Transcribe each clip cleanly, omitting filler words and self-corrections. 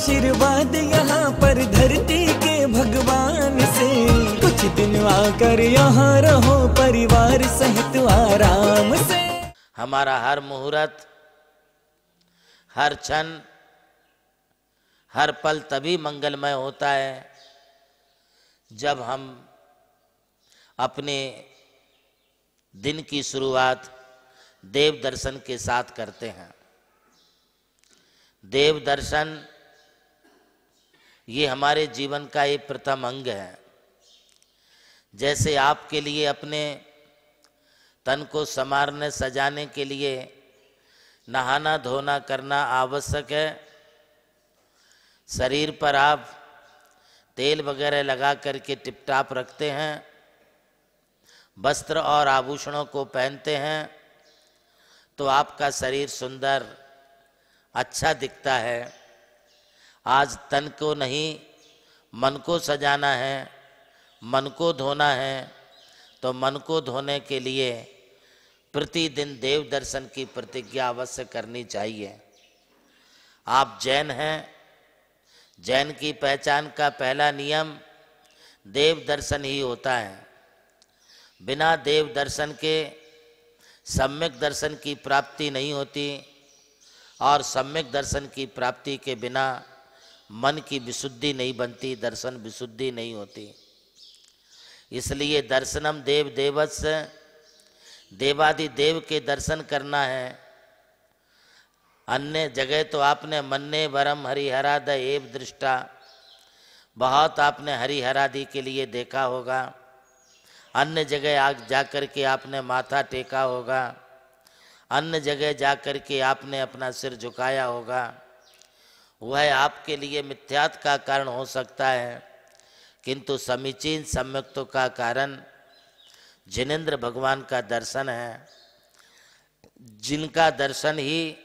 आशीर्वाद यहाँ पर धरती के भगवान से। कुछ दिन आकर यहाँ रहो परिवार सहित आराम से। हमारा हर मुहूर्त, हर क्षण, हर पल तभी मंगलमय होता है जब हम अपने दिन की शुरुआत देव दर्शन के साथ करते हैं। देव दर्शन ये हमारे जीवन का एक प्रथम अंग है। जैसे आपके लिए अपने तन को संवारने सजाने के लिए नहाना धोना करना आवश्यक है, शरीर पर आप तेल वगैरह लगा करके टिपटाप रखते हैं, वस्त्र और आभूषणों को पहनते हैं, तो आपका शरीर सुंदर अच्छा दिखता है। आज तन को नहीं मन को सजाना है, मन को धोना है, तो मन को धोने के लिए प्रतिदिन देव दर्शन की प्रतिज्ञा अवश्य करनी चाहिए। आप जैन हैं, जैन की पहचान का पहला नियम देव दर्शन ही होता है। बिना देव दर्शन के सम्यक दर्शन की प्राप्ति नहीं होती, और सम्यक दर्शन की प्राप्ति के बिना मन की विशुद्धि नहीं बनती, दर्शन विशुद्धि नहीं होती। इसलिए दर्शनम देव देवस्य, देवादिदेव के दर्शन करना है। अन्य जगह तो आपने मन्ने वरम हरिहराद एव दृष्टा, बहुत आपने हरिहरादि के लिए देखा होगा। अन्य जगह आग जाकर के आपने माथा टेका होगा, अन्य जगह जाकर के आपने अपना सिर झुकाया होगा। वह आपके लिए मिथ्यात्व का कारण हो सकता है, किंतु समीचीन सम्यक्तों का कारण जिनेंद्र भगवान का दर्शन है, जिनका दर्शन ही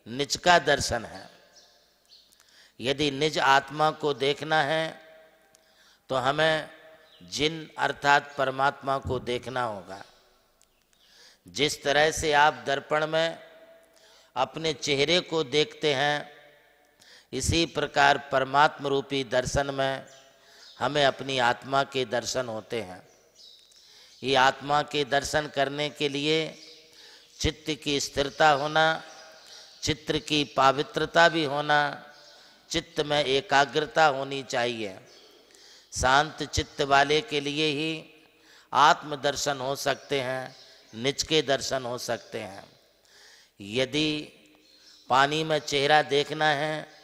निज का दर्शन है। यदि निज आत्मा को देखना है तो हमें जिन अर्थात परमात्मा को देखना होगा। जिस तरह से आप दर्पण में अपने चेहरे को देखते हैं, इसी प्रकार परमात्म रूपी दर्शन में हमें अपनी आत्मा के दर्शन होते हैं। ये आत्मा के दर्शन करने के लिए चित्त की स्थिरता होना, चित्त की पवित्रता भी होना, चित्त में एकाग्रता होनी चाहिए। शांत चित्त वाले के लिए ही आत्म दर्शन हो सकते हैं, निज के दर्शन हो सकते हैं। यदि पानी में चेहरा देखना है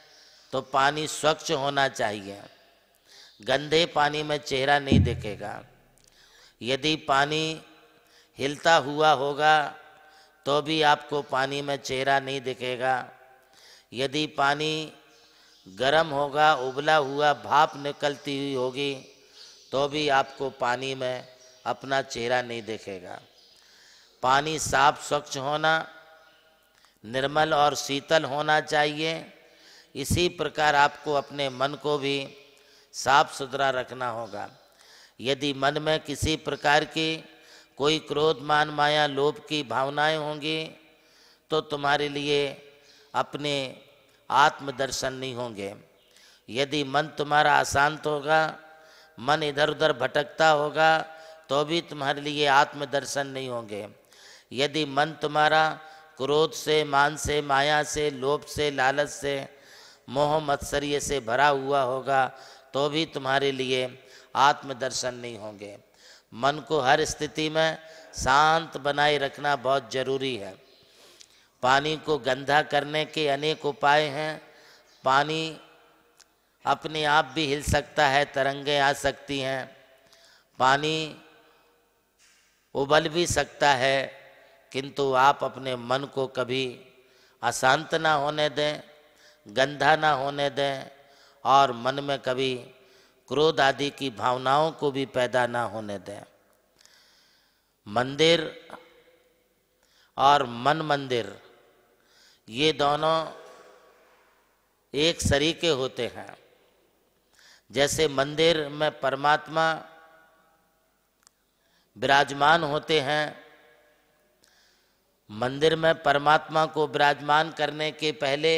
तो पानी स्वच्छ होना चाहिए, गंदे पानी में चेहरा नहीं दिखेगा। यदि पानी हिलता हुआ होगा तो भी आपको पानी में चेहरा नहीं दिखेगा। यदि पानी गर्म होगा, उबला हुआ भाप निकलती हुई होगी, तो भी आपको पानी में अपना चेहरा नहीं दिखेगा। पानी साफ स्वच्छ होना, निर्मल और शीतल होना चाहिए। इसी प्रकार आपको अपने मन को भी साफ सुथरा रखना होगा। यदि मन में किसी प्रकार की कोई क्रोध मान माया लोभ की भावनाएं होंगी तो तुम्हारे लिए अपने आत्मदर्शन नहीं होंगे। यदि मन तुम्हारा अशांत होगा, मन इधर उधर भटकता होगा, तो भी तुम्हारे लिए आत्मदर्शन नहीं होंगे। यदि मन तुम्हारा क्रोध से, मान से, माया से, लोभ से, लालच से, मोह मत्सर्य से भरा हुआ होगा, तो भी तुम्हारे लिए आत्मदर्शन नहीं होंगे। मन को हर स्थिति में शांत बनाए रखना बहुत जरूरी है। पानी को गंदा करने के अनेक उपाय हैं। पानी अपने आप भी हिल सकता है, तरंगें आ सकती हैं। पानी उबल भी सकता है, किंतु आप अपने मन को कभी अशांत ना होने दें, गंदा ना होने दें, और मन में कभी क्रोध आदि की भावनाओं को भी पैदा ना होने दें। मंदिर और मन मंदिर ये दोनों एक सरीके होते हैं। जैसे मंदिर में परमात्मा विराजमान होते हैं, मंदिर में परमात्मा को विराजमान करने के पहले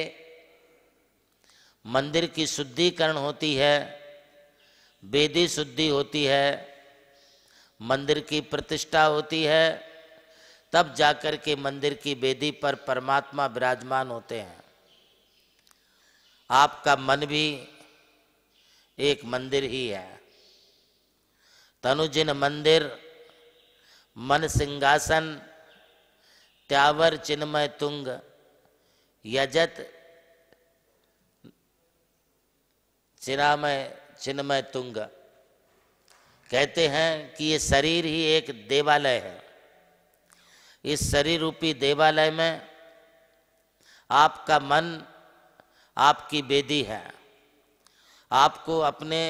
मंदिर की शुद्धिकरण होती है, वेदी शुद्धि होती है, मंदिर की प्रतिष्ठा होती है, तब जाकर के मंदिर की वेदी पर परमात्मा विराजमान होते हैं। आपका मन भी एक मंदिर ही है। तनुजिन मंदिर मन सिंहासन, त्यावर चिन्मय तुंग, यजत चिरामय चिन्मय तुंग। कहते हैं कि ये शरीर ही एक देवालय है। इस शरीर रूपी देवालय में आपका मन आपकी वेदी है। आपको अपने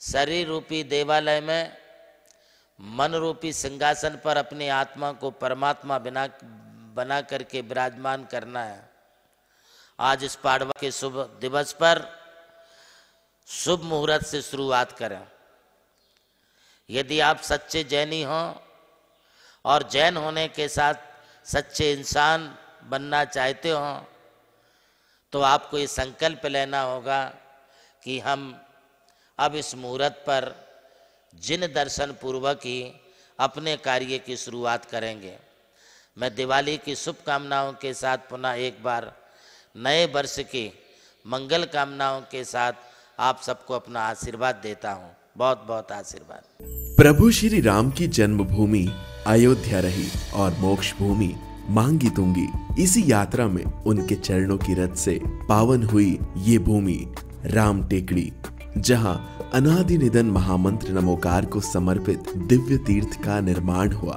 शरीर रूपी देवालय में मन रूपी सिंहासन पर अपनी आत्मा को परमात्मा बना करके विराजमान करना है। आज इस पाड़वा के शुभ दिवस पर शुभ मुहूर्त से शुरुआत करें। यदि आप सच्चे जैनी हों और जैन होने के साथ सच्चे इंसान बनना चाहते हो, तो आपको ये संकल्प लेना होगा कि हम अब इस मुहूर्त पर जिन दर्शन पूर्वक ही अपने कार्य की शुरुआत करेंगे। मैं दिवाली की शुभकामनाओं के साथ पुनः एक बार नए वर्ष की मंगल कामनाओं के साथ आप सबको अपना आशीर्वाद देता हूँ। बहुत बहुत आशीर्वाद। प्रभु श्री राम की जन्मभूमि अयोध्या रही और मोक्ष भूमि मांगी तुंगी। इसी यात्रा में उनके चरणों की रथ से पावन हुई ये भूमि राम टेकड़ी, जहां अनादि निधन महामंत्र नमोकार को समर्पित दिव्य तीर्थ का निर्माण हुआ।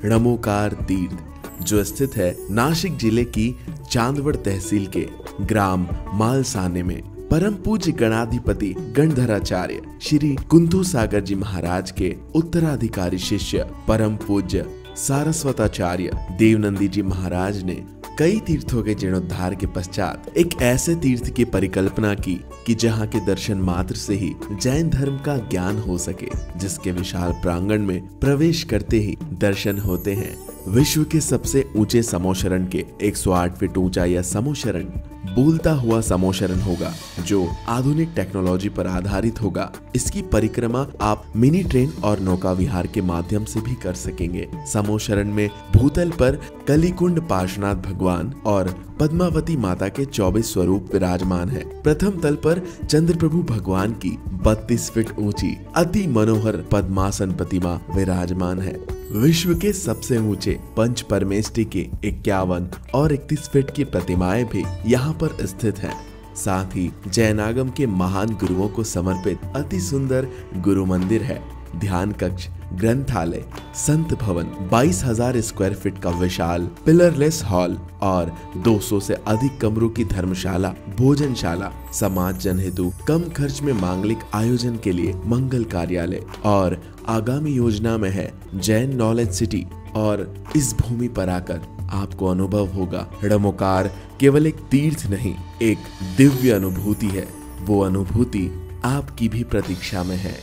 नमोकार तीर्थ जो स्थित है नासिक जिले की चांदवड़ तहसील के ग्राम मालसाने में, परम पूज्य गणाधिपति गणधराचार्य श्री कुंतु सागर जी महाराज के उत्तराधिकारी शिष्य परम पूज्य सारस्वताचार्य देवनंदी जी महाराज ने कई तीर्थों के जीर्णोद्धार के पश्चात एक ऐसे तीर्थ की परिकल्पना की कि जहां के दर्शन मात्र से ही जैन धर्म का ज्ञान हो सके, जिसके विशाल प्रांगण में प्रवेश करते ही दर्शन होते हैं विश्व के सबसे ऊंचे समोशरण के 108 फीट ऊंचा यह समोशरण बोलता हुआ समोशरण होगा, जो आधुनिक टेक्नोलॉजी पर आधारित होगा। इसकी परिक्रमा आप मिनी ट्रेन और नौका विहार के माध्यम से भी कर सकेंगे। समोशरण में भूतल पर कलिकुंड पार्श्वनाथ भगवान और पद्मावती माता के 24 स्वरूप विराजमान है। प्रथम तल पर चंद्र प्रभु भगवान की 32 फीट ऊंची अति मनोहर पद्मासन प्रतिमा विराजमान है। विश्व के सबसे ऊंचे पंच परमेष्टि के 51 और 31 फीट की प्रतिमाएं भी यहाँ पर स्थित हैं। साथ ही जैनागम के महान गुरुओं को समर्पित अति सुंदर गुरु मंदिर है। ध्यान कक्ष, ग्रंथालय, संत भवन, 22,000 स्क्वायर फीट का विशाल पिलरलेस हॉल और 200 से अधिक कमरों की धर्मशाला, भोजनशाला, समाज जन हेतु कम खर्च में मांगलिक आयोजन के लिए मंगल कार्यालय और आगामी योजना में है जैन नॉलेज सिटी। और इस भूमि पर आकर आपको अनुभव होगा नमोकार केवल एक तीर्थ नहीं, एक दिव्य अनुभूति है। वो अनुभूति आपकी भी प्रतीक्षा में है।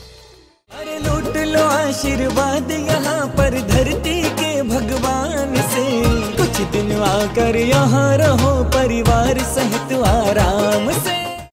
अरे लूट लो आशीर्वाद यहाँ पर धरती के भगवान से, कुछ दिन आकर यहाँ रहो परिवार सहित आराम से।